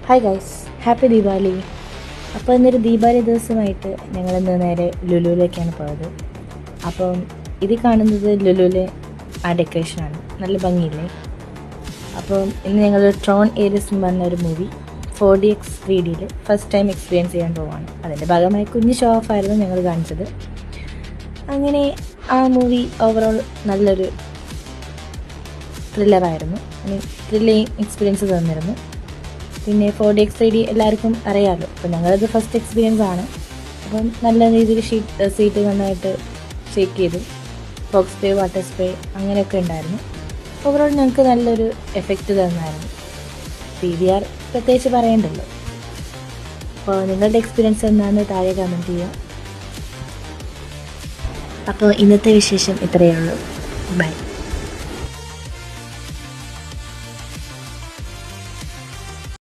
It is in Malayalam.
Hi guys, happy Deepavali. അപ്പോൾ ഇന്നൊരു ദീപാവലി ദിവസമായിട്ട് ഞങ്ങളിന്ന് നേരെ ലുലുവിലേക്കാണ് പോയത്. അപ്പം ഇത് കാണുന്നത് ലുലുവിലെ ആ ഡെക്കറേഷനാണ്, നല്ല ഭംഗിയില്ലേ. അപ്പം ഇന്ന് ഞങ്ങൾ ട്രോൺ ഏരിയസ് എന്ന് പറഞ്ഞ ഒരു മൂവി 4DX 3Dയിൽ ഫസ്റ്റ് ടൈം എക്സ്പീരിയൻസ് ചെയ്യാൻ പോവാണ്. അതിൻ്റെ ഭാഗമായി കുഞ്ഞ് ഷോ ഓഫ് ആയിരുന്നു ഞങ്ങൾ കാണിച്ചത്. അങ്ങനെ ആ മൂവി ഓവറോൾ നല്ലൊരു ത്രില്ലറായിരുന്നു, ത്രില്ലിങ് എക്സ്പീരിയൻസ് തന്നിരുന്നു. പിന്നെ 4DX 3D എല്ലാവർക്കും അറിയാമല്ലോ. അപ്പോൾ ഞങ്ങളത് ഫസ്റ്റ് എക്സ്പീരിയൻസ് ആണ്. അപ്പം നല്ല രീതിയിൽ സീറ്റ് നന്നായിട്ട് ഷേക്ക് ചെയ്തു. ഫോക്സ് സ്പ്രേ, വാട്ടർ സ്പ്രേ അങ്ങനെയൊക്കെ ഉണ്ടായിരുന്നു. ഓവറോൾ ഞങ്ങൾക്ക് നല്ലൊരു എഫക്റ്റ് തന്നായിരുന്നു. PVR പ്രത്യേകിച്ച് പറയണ്ടല്ലോ. അപ്പോൾ നിങ്ങളുടെ എക്സ്പീരിയൻസ് എന്താണെന്ന് താഴെ കമൻറ്റ് ചെയ്യുക. അപ്പോൾ ഇന്നത്തെ വിശേഷം ഇത്രയേ ഉള്ളൂ. ബൈ.